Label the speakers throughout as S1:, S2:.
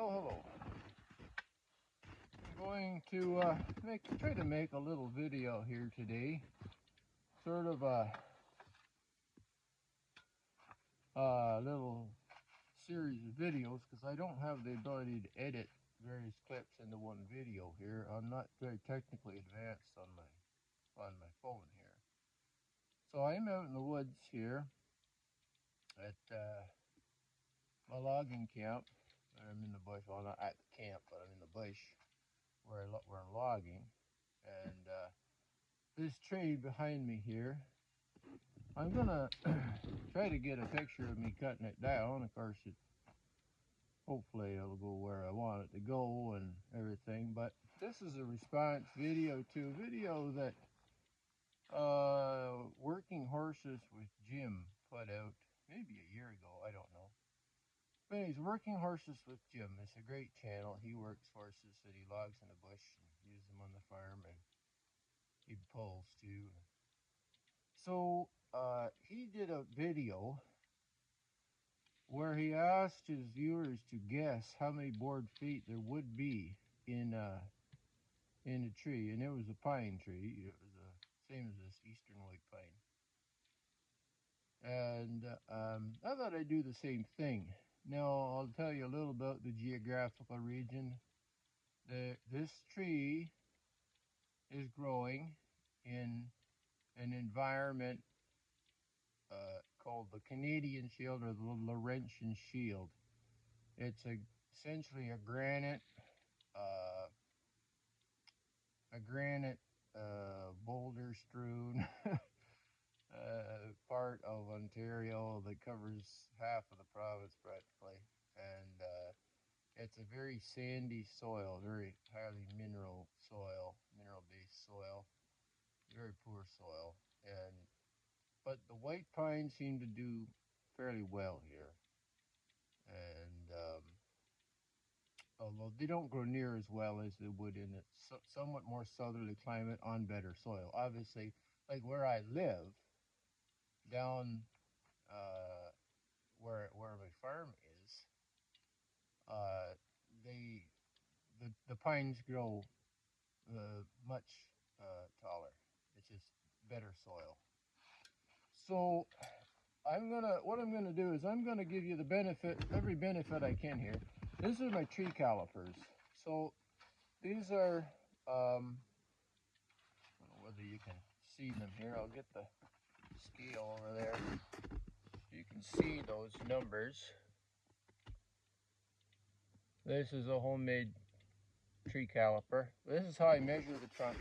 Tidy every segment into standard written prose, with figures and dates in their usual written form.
S1: Well, hello. I'm going to try to make a little video here today, sort of a little series of videos, because I don't have the ability to edit various clips into one video here. I'm not very technically advanced on my phone here. So I'm out in the woods here at my logging camp. I'm in the bush. Well, not at the camp, but I'm in the bush where I'm logging, and this tree behind me here, I'm gonna try to get a picture of me cutting it down. Of course, hopefully it'll go where I want it to go and everything. But this is a response video to a video that Working Horses with Jim put out maybe a year ago. I don't know. But anyways, Working Horses with Jim. It's a great channel. He works horses that he logs in the bush and uses them on the farm, and he pulls too. So he did a video where he asked his viewers to guess how many board feet there would be in a tree, and it was a pine tree. It was the same as this eastern white pine. And I thought I'd do the same thing. Now I'll tell you a little about the geographical region. This tree is growing in an environment called the Canadian Shield, or the Laurentian Shield. It's essentially a granite boulder strewn part of Ontario that covers half of the province practically, and it's a very sandy soil, very highly mineral based soil, very poor soil, but the white pines seem to do fairly well here, and although they don't grow near as well as they would in a somewhat more southerly climate on better soil. Obviously, like where I live, down where my farm is, the pines grow much taller. It's just better soil. So what I'm gonna do is I'm gonna give you every benefit I can here. These are my tree calipers. So these are, I don't know whether you can see them here. I'll get the scale over there. You can see those numbers. This is a homemade tree caliper. This is how I measure the trunk.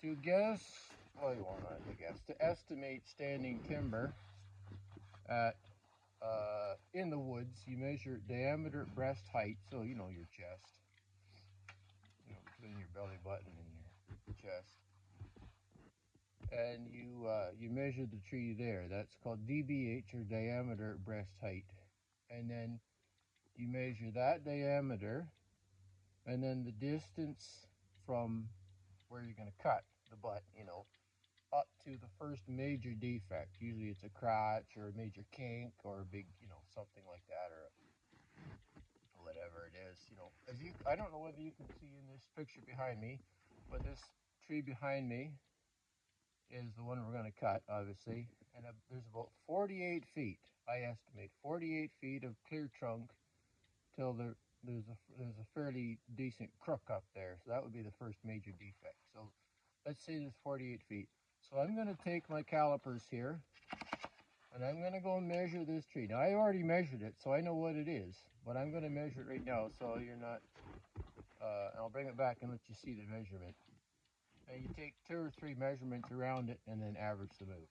S1: To guess, well, you want to guess, to estimate standing timber at in the woods, you measure diameter at breast height, so you know your chest, between your belly button and your chest, and you measure the tree there. That's called DBH, or diameter at breast height, and then you measure that diameter, and then the distance from where you're going to cut the butt, up to the first major defect. Usually it's a crotch or a major kink or a big, something like that, or whatever it is. I don't know whether you can see in this picture behind me, but this tree behind me is the one we're going to cut, obviously. And there's about 48 feet, I estimate, 48 feet of clear trunk till there's a fairly decent crook up there. So that would be the first major defect. So let's say there's 48 feet. So I'm going to take my calipers here, and I'm going to go and measure this tree. Now, I already measured it, so I know what it is, but I'm going to measure it right now, so you're not, I'll bring it back and let you see the measurement. And you take 2 or 3 measurements around it, and then average them out.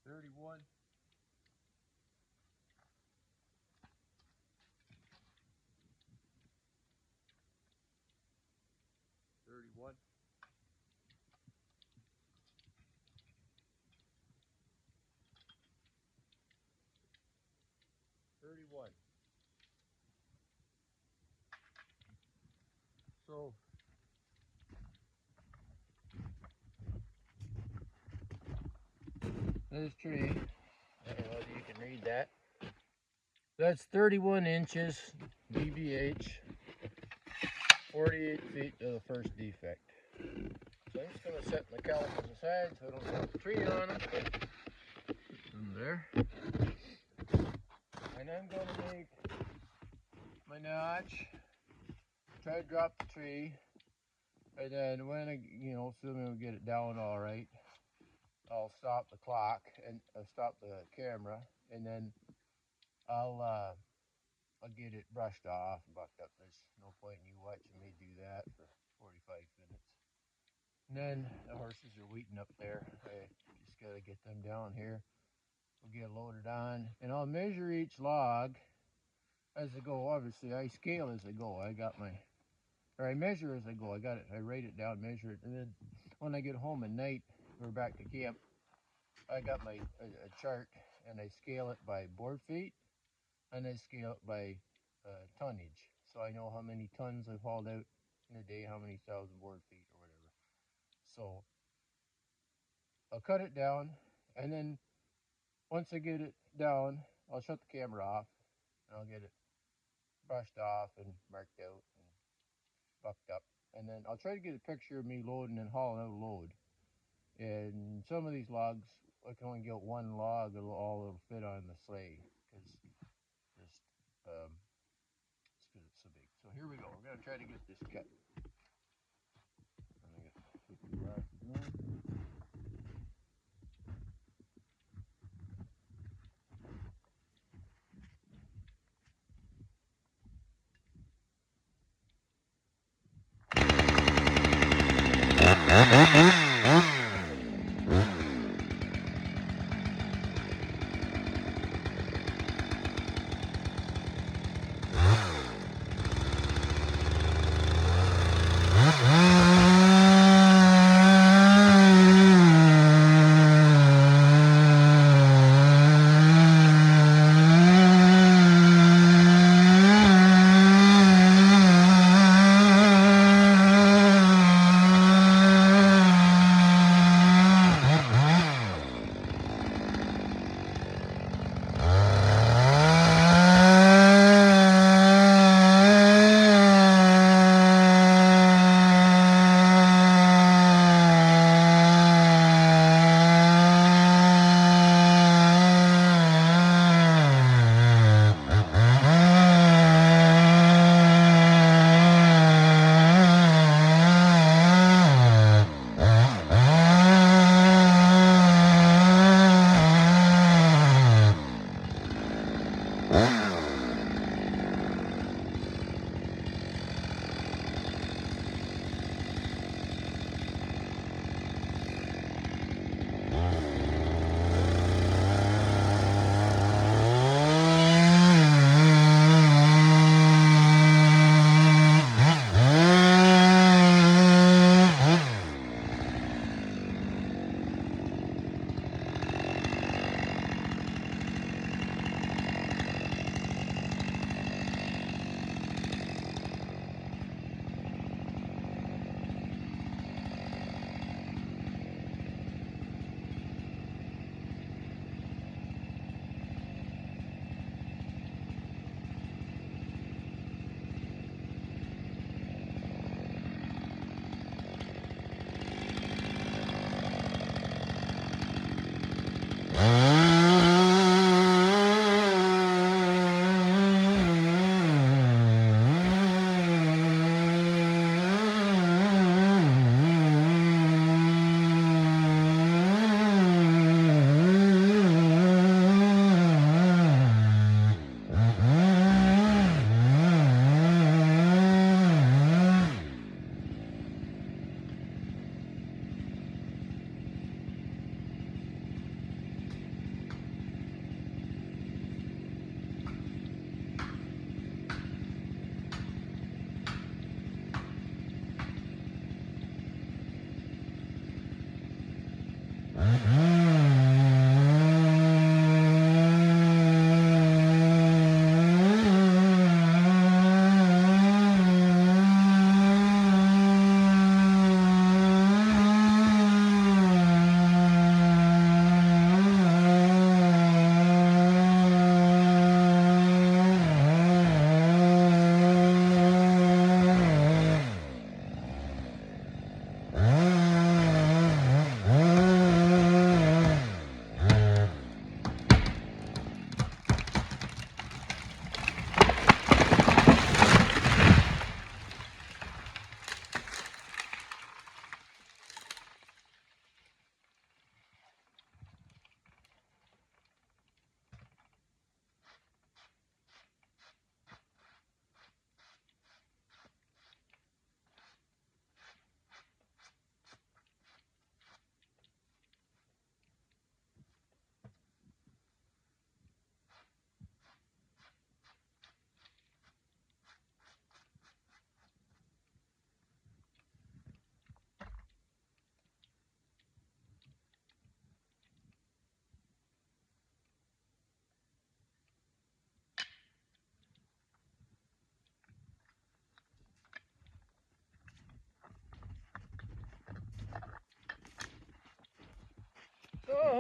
S1: $31. 31. 31. So This tree, I don't know if you can read that. That's 31 inches DBH, 48 feet to the first defect. So I'm just going to set my calipers aside so I don't drop the tree on them. Put them there. And I'm going to make my notch, try to drop the tree, and then when I, assuming we get it down all right, I'll stop the clock and stop the camera, and then I'll get it brushed off and bucked up. There's no point in you watching me do that for 45 minutes. And then the horses are waiting up there. I just got to get them down here. We'll get loaded on, and I'll measure each log as I go. Obviously, I scale as I go. I measure as I go. I write it down, measure it, and then when I get home at night, we're back to camp. I got my a chart, and I scale it by board feet, and I scale it by tonnage, so I know how many tons I've hauled out in a day, how many thousand board feet or whatever. So I'll cut it down, and then once I get it down, I'll shut the camera off, and I'll get it brushed off and marked out and bucked up, and then I'll try to get a picture of me loading and hauling out a load. And some of these logs, I can only get one log, it'll fit on the sleigh, because it's so big. So here we go. We're going to try to get this cut.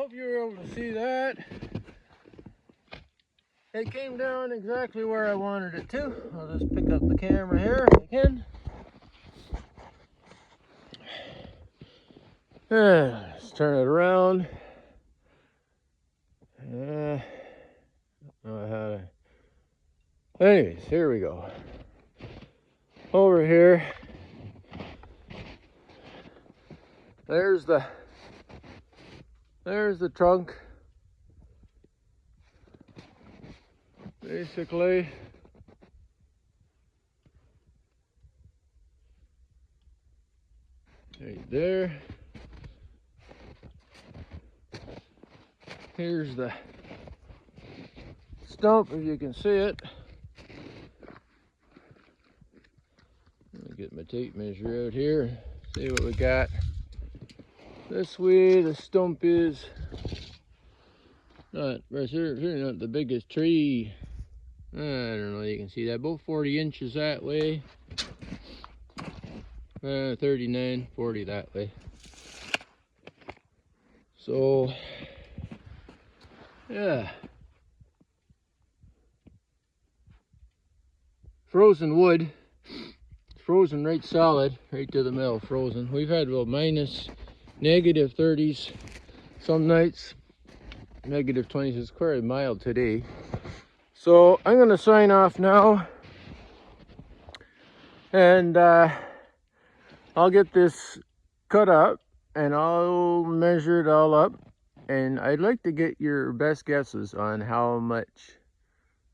S1: hope you were able to see that. It came down exactly where I wanted it to. I'll just pick up the camera here if I can. Let's turn it around. Anyways, here we go. Over here, there's the trunk. Basically, right there. Here's the stump, if you can see it. Let me get my tape measure out here, see what we got. This way the stump is not the biggest tree. I don't know, you can see that, about 40 inches that way. 39, 40 that way. So, yeah. Frozen wood. Frozen right solid, right to the middle, frozen. We've had about minus negative 30s some nights. Negative 20s is quite mild today. So I'm going to sign off now. And I'll get this cut up and I'll measure it all up. And I'd like to get your best guesses on how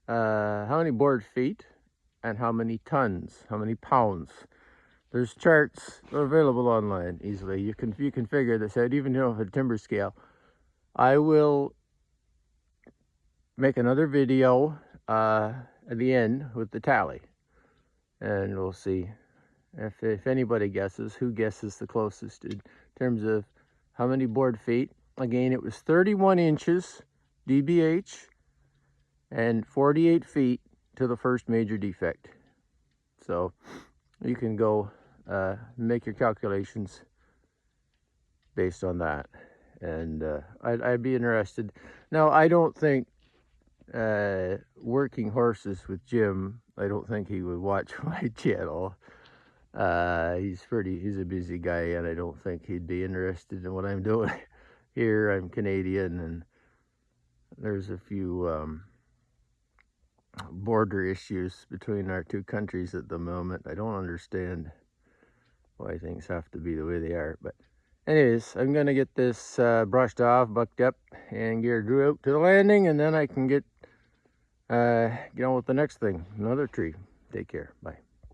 S1: many board feet and how many tons, how many pounds. There's charts available online easily. You can figure this out, even though with a timber scale. I will make another video at the end with the tally, and we'll see if anybody guesses, who guesses the closest in terms of how many board feet. Again, it was 31 inches DBH and 48 feet to the first major defect. So you can go make your calculations based on that, and I'd be interested. Now, I don't think working horses with Jim, I don't think he would watch my channel. He's a busy guy, and I don't think he'd be interested in what I'm doing here. I'm Canadian, and there's a few border issues between our two countries at the moment. I don't understand why things have to be the way they are, but anyways, I'm gonna get this brushed off, bucked up, and geared out to the landing, and then I can get on with the next thing, another tree. Take care. Bye.